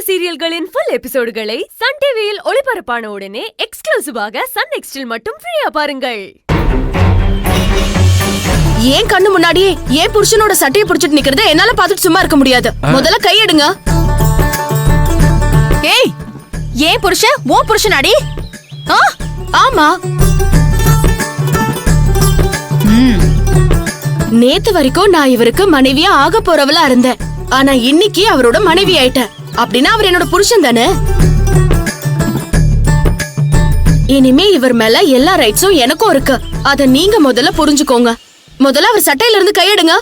சீரியல்களின் full எபிசோடுகளை Sun டிவியில் ஒளிபரப்பான உடனே எக்ஸ்க்ளூசிவாக சன் நெக்ஸ்டில் மட்டும் ஃப்ரீயா பாருங்கள். ஏன் கண்ணு முன்னாடியே ஏன் புருஷனோட சட்டையை பிடிச்சிட்டு நிக்கிறது என்னால பாத்துட்டு சும்மா இருக்க முடியாது. முதல்ல கையெடுங்க. ஏய், ஏன் புருஷன் ஓ புருஷனாடி? ஆமா. நேத்து வரைக்கும் நான் இவருக்கு மனைவியா ஆக போறவளா இருந்தேன். ஆனா இன்னைக்கு அவரோட மனைவி ஆயிட்டேன். அப்படின்னா அவர் என்னோட புருஷன் தானே. இனிமே இவர் மேல எல்லா ரைட்ஸும் எனக்கும் இருக்கு. அத நீங்க முதல்ல புரிஞ்சுக்கோங்க. முதல்ல அவர் சட்டையில இருந்து கையெடுங்க.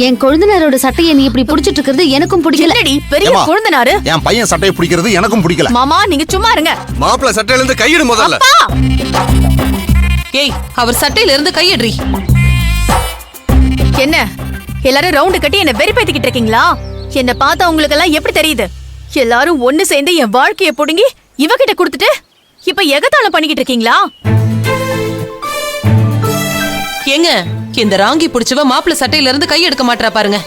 என் கொழுந்தனாரோட சட்டையை நீ இப்படி புடிச்சிட்டு இருக்கிறது எனக்கும் பிடிக்கல. பெரிய கொழுந்தனாரு என் பையன் சட்டையை பிடிக்கிறது எனக்கும் பிடிக்கல. மாமா நீங்க சும்மா இருங்க. மாப்பிள்ள சட்டையில இருந்து கையிடு முதல்ல. ஏய், அவர் சட்டையில இருந்து கையெடுறி. என்ன எல்லாரும் ரவுண்டு கட்டி என்ன வெறிப்பேத்திக்கிட்டு இருக்கீங்களா? என்ன பார்த்தா உங்களுக்கு எல்லாம் எப்படி தெரியுது? எல்லாரும் ஒண்ணு சேர்ந்து என் வாழ்க்கைய புடுங்கி இவகிட்ட கொடுத்துட்டு இப்ப எகத்தாளம் பண்ணிக்கிட்டு இருக்கீங்களா? ஏங்க, இந்த ராங்கி புடிச்சவ மாப்பிள்ள சட்டையில இருந்து கை எடுக்க மாட்டா பாருங்க.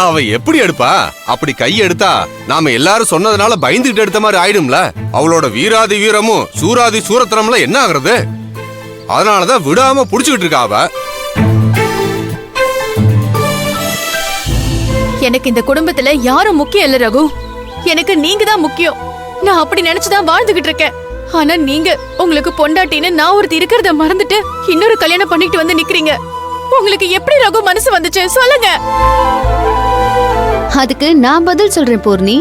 அவ எப்படி எடுப்பா? அப்படி கை எடுத்தா நாம எல்லாரும் சொன்னதுனால பயந்துகிட்டு எடுத்த மாதிரி ஆயிடும்ல. அவளோட வீராதி வீரமும் சூராதி சூரத்தனம்ல என்ன ஆகுறது? அதனாலதான் விடாம புடிச்சுக்கிட்டு இருக்கா அவ. எனக்கு இந்த குடும்பத்துல யாரும் முக்கியம் இல்ல ரகு. எனக்கு நீங்க தான் முக்கியம். நான் அப்படி நினைச்சுதான் வாழ்ந்துகிட்டு இருக்கேன். ஆனா நீங்க உங்களுக்கு பொண்டாட்டின்னு நான் ஒருத்தி இருக்கிறத மறந்துட்டு இன்னொரு கல்யாணம் பண்ணிட்டு வந்து நிக்கிறீங்க. உங்களுக்கு எப்படி ரகு மனசு வந்துச்சு சொல்லுங்க. அதுக்கு நான் பதில் சொல்றேன் பூர்ணி.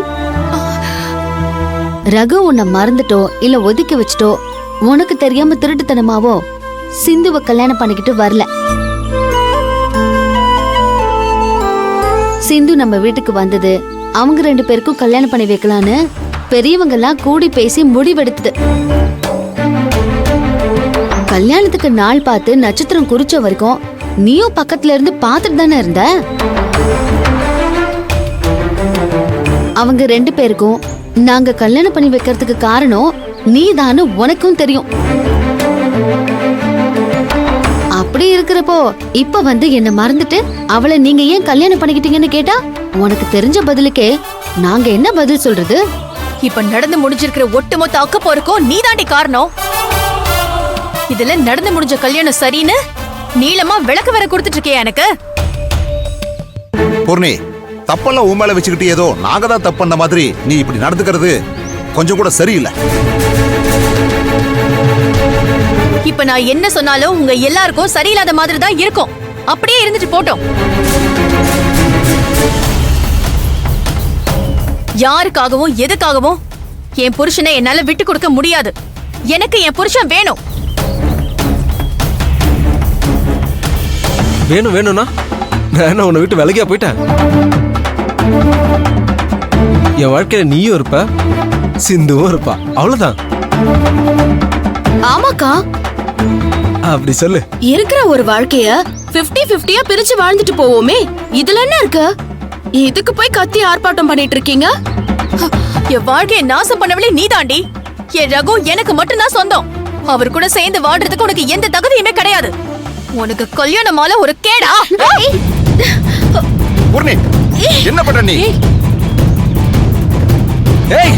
ரகு உன்னை மறந்துட்டோ இல்ல ஒதுக்கி வச்சுட்டோ உனக்கு தெரியாம திருட்டுத்தனமாவோ சிந்துவ கல்யாணம் பண்ணிக்கிட்டு வரல. சிந்து நம்ம வீட்டுக்கு வந்தது அவங்க 2 பேருக்கும் கல்யாணம் பண்ணி வைக்கலான்னு பெரியவங்க எல்லாம் கூடி பேசி முடிவெடுத்தது. கல்யாணத்துக்கு நாள் பார்த்து நட்சத்திரம் குறிச்ச வரைக்கும் நீயும் பக்கத்துல இருந்து பாத்துட்டு தானே இருந்த. அவங்க 2 பேருக்கும் நாங்க கல்யாணம் பண்ணி வைக்கிறதுக்கு காரணம் நீதான்னு உனக்கும் தெரியும். அப்படி இருக்கிறப்போ இப்ப வந்து என்ன மறந்துட்டு அவளை நீங்க ஏன் கல்யாணம் பண்ணிக்கிட்டீங்கன்னு கேட்டா உனக்கு தெரிஞ்ச பதிலுக்கே நாங்க என்ன பதில் சொல்றது? இப்ப நடந்து முடிஞ்சிருக்கிற ஒட்டுமொத்த அக்கப்போருக்கும் நீதாண்டி காரணம். இதுல நடந்து முடிஞ்ச கல்யாணம் சரின்னு நீளமா விளக்கு வேற கொடுத்துட்டு இருக்கியா எனக்கு? பூர்ணி, தப்பெல்லாம் உன் மேல வச்சுக்கிட்டு ஏதோ நாங்க தான் தப்பு பண்ண மாதிரி நீ இப்படி நடந்துக்கிறது கொஞ்சம் கூட சரியில்லை. இப்ப நான் என்ன சொன்னாலும் உங்க எல்லாருக்கும் சரியில்லாத மாதிரி தான் இருக்கும். அப்படியே இருந்துட்டு போட்டோம். யாருக்காகவும் எதுக்காகவும் என் புருஷனை என்னால விட்டு கொடுக்க முடியாது. எனக்கு என் புருஷன் வேணும். வேணும் வேணும்னா நான் உன்னை விட்டு விலகியா போயிட்டேன். என் வாழ்க்கையில நீயும் இருப்ப, சிந்துவும் இருப்பா, அவ்வளவுதான். ஆமாக்கா, அப்படி சொல்லு. இருக்கிற ஒரு வாழ்க்கைய 50-50 பிரிச்சு வாழ்ந்துட்டு போவோமே. இதுல என்ன இருக்கு? இதுக்கு போய் கத்தி ஆர்ப்பாட்டம் பண்ணிட்டு இருக்கீங்க. என் வாழ்க்கைய நாசம் பண்ணவளே நீதாண்டி. என் ரகு எனக்கு மட்டும்தான் சொந்தம். அவர் கூட சேர்ந்து வாழ்றதுக்கு உனக்கு எந்த தகுதியுமே கிடையாது. உனக்கு கல்யாணமால ஒரு கேடா? பூர்ணி, என்ன பண்ற நீ? ஏய்,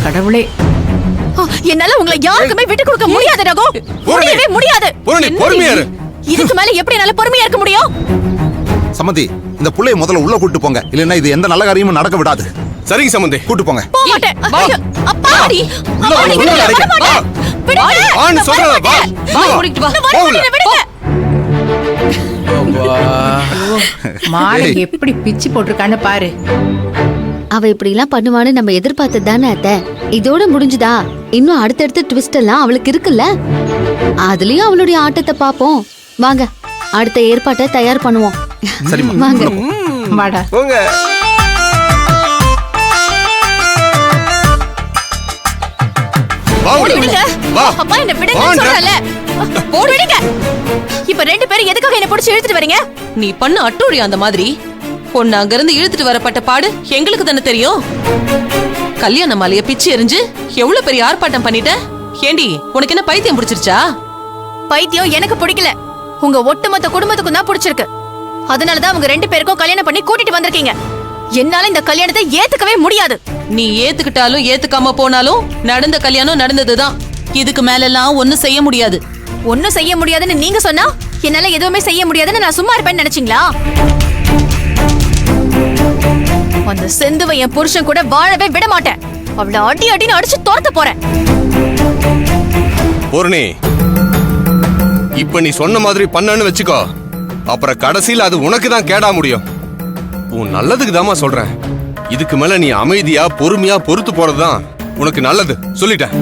கடவுளே, என்னால உங்களை யாருக்குமே விட்டு கொடுக்க முடியாது ரகு. முடியவே முடியாது. பொறுமையா இரு. இதுக்கு மேல எப்படி என்னால பொறுமையா இருக்க முடியும்? சமந்தி, இந்த புள்ளைய முதல்ல உள்ள கூட்டு போங்க. இல்லன்னா இது எந்த நல்ல காரியமும் நடக்க விடாது. சரிங்க சம்பந்தி, கூட்டு போங்க. போக மாட்டேன். அப்பா, மாலை எப்படி பிச்சு போட்டிருக்கான்னு பாரு. அவ இப்படி எல்லாம் பண்ணுவான்னு நம்ம எதிர்பார்த்தது தானே அத்தை. இதோட முடிஞ்சுதா? இன்னும் அடுத்தடுத்த ட்விஸ்ட் எல்லாம் அவளுக்கு இருக்குல்ல. அதுலயும் அவளுடைய ஆட்டத்தை பாப்போம். வாங்க, அடுத்த ஏற்பாட்டை தயார் பண்ணுவோம். வாங்க வாடா. வா ஓடி உள்ள. விடுங்க. வா. அப்பா என்ன விடுங்க வான்ற. சொல்றல. ஓடி விடுங்க. இப்ப ரெண்டு பேரும் எதுக்காக என்ன புடிச்சு இழுத்துட்டு வரீங்க? நீ பண்ண அட்டூழியம் அந்த மாதிரி பொண்ணு அங்க இருந்து இழுத்துட்டு வரப்பட்ட பாடு எங்களுக்கு தானே தெரியும். கல்யாண மாலைய பிச்சு எறிஞ்சு எவ்வளவு பெரிய ஆர்ப்பாட்டம் பண்ணிட்ட. ஏண்டி உனக்கு என்ன பைத்தியம் பிடிச்சிருச்சா? பைத்தியம் எனக்கு பிடிக்கல. உங்க ஒட்டுமொத்த குடும்பத்துக்கும் தான் பிடிச்சிருக்கு. அதனாலதான் அவங்க ரெண்டு பேருக்கும் கல்யாணம் பண்ணி கூட்டிட்டு வந்திருக்கீங்க. என்னால இந்த கல்யாணத்தை ஏத்துக்கவே முடியாது. நீ ஏத்துக்கிட்டாலும் ஏத்துக்காம போனாலும் நடந்த கல்யாணம் நடந்ததுதான். இதுக்கு மேலெல்லாம் ஒண்ணும் செய்ய முடியாது. ஒன்னும் செய்ய முடியாதுன்னு நீங்க சொன்னா என்னால எதுவுமே செய்ய முடியாதுன்னு நான் சும்மா இருப்பேன்னு நினைச்சீங்களா? அந்த செந்துவை என் புருஷன் கூட வாழவே விட மாட்டேன். அவளை அடி அடின்னு அடிச்சு துரத்த போறேன். பூரணி, இப்ப நீ சொன்ன மாதிரி பண்ணன்னு வச்சுக்கோ, அப்புறம் கடைசியில் அது உனக்கு தான் கேடா முடியும். உன் நல்லதுக்கு தாமா சொல்றேன். இதுக்கு மேல நீ அமைதியா பொறுமையா பொறுத்து போறதுதான் உனக்கு நல்லது. சொல்லிட்டேன்.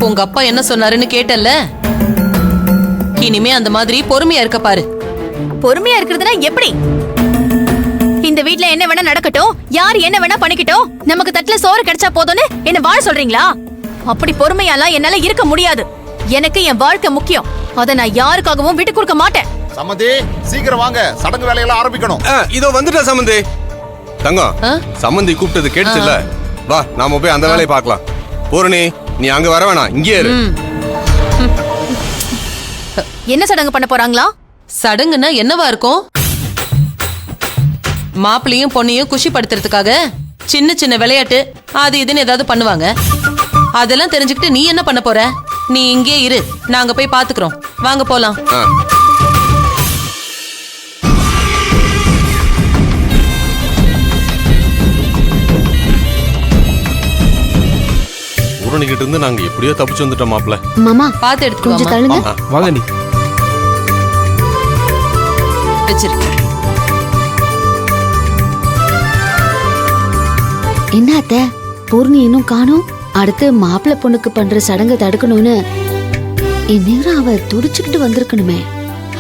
உங்க அப்பா என்ன சொன்னாருன்னு கேட்டல்ல. இனிமே அந்த மாதிரி பொறுமையா இருக்க பாரு. பொறுமையா இருக்கிறதுனா எப்படி? இந்த வீட்ல என்ன வேணா நடக்கட்டும், யார் என்ன வேணா பண்ணிக்கிட்டோம், நமக்கு தட்டுல சோறு கிடைச்சா போதும்னு என்ன வாழ சொல்றீங்களா? அப்படி பொறுமையாலாம் என்னால இருக்க முடியாது. எனக்கு என் வாழ்க்கை முக்கியம். அத நான் யாருக்காகவும் விட்டு கொடுக்க மாட்டேன். சம்மந்தி, சீக்கிரம் வாங்க, சடங்கு வேலையெல்லாம் ஆரம்பிக்கணும். இதோ வந்துட்டா சம்பந்தி. தங்கம், ஆ? சம்பந்தி கூப்பிட்டது கேட்டுச்சுல்ல? வா, நாம போய் அந்த வேலையை பார்க்கலாம். பூரணி, நீ அங்க வர வேணாம், இங்கே இரு. என்ன சடங்கு பண்ண போறாங்களா? சடங்குன்னா என்னவா இருக்கும்? மாப்பிளையும் பொண்ணையும் குஷிப்படுத்துறதுக்காக சின்ன சின்ன விளையாட்டு அது இதுன்னு ஏதாவது பண்ணுவாங்க. அதெல்லாம் தெரிஞ்சுக்கிட்டு நீ என்ன பண்ண போற? நீ இங்கே இரு, நாங்க போய் பாத்துக்கிறோம். வாங்க போலாம். ஆ. பூரணிக்கிட்ட இருந்து நாங்க எப்படியோ தப்பிச்சு வந்துட்டோம் மாப்ள. மாமா பாத்து கொஞ்சம் எடுத்துக்கோமா. தள்ளுங்க. வாங்க நீ. வச்சிரு. என்ன அத்தை, பூர்ணி இன்னும் காணோம்? அடுத்து மாப்பிள்ளை பொண்ணுக்கு பண்ற சடங்கை தடுக்கணும்னு இந்நேரம் அவ துடிச்சுக்கிட்டு வந்திருக்கணுமே.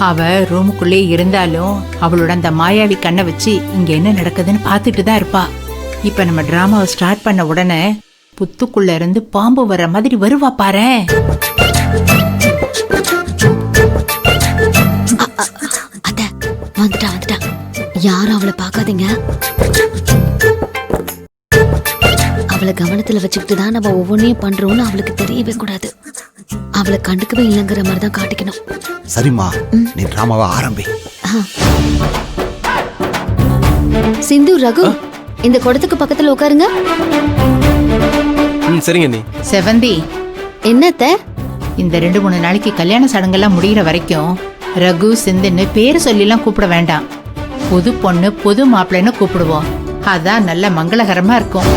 அவ ரூமுக்குள்ளே இருந்தாலும் அவளோட அந்த மாயாவி கண்ணை வச்சு இங்க என்ன நடக்குதுன்னு பாத்துட்டு தான் இருப்பா. இப்ப நம்ம டிராமாவை ஸ்டார்ட் பண்ண உடனே புத்துக்குள்ள இருந்து பாம்பு வர்ற மாதிரி வருவா பாரேன். அத்தை, வந்துட்டா வந்துட்டா. யாரும் அவளை பார்க்காதீங்க. அவளை கவனத்துல வச்சுக்கிட்டு தான் நம்ம ஒவ்வொன்றையும் பண்றோம்னு அவளுக்கு தெரியவே கூடாது. அவளை கண்டுக்கவே இல்லைங்கிற மாதிரி தான் காட்டிக்கணும். சரிம்மா, நீ டிராமாவை ஆரம்பி. சிந்து, ரகு, இந்த குடத்துக்கு பக்கத்துல உட்காருங்க. சரிங்க நீ. செவந்தி, என்னத்த? இந்த 2-3 நாளைக்கு கல்யாண சடங்கெல்லாம் முடிகிற வரைக்கும் ரகு சிந்துன்னு பேரு சொல்லிலாம் கூப்பிட வேண்டாம். புது பொண்ணு புது மாப்பிள்ளைன்னு கூப்பிடுவோம். அதான் நல்ல மங்களகரமா இருக்கும்.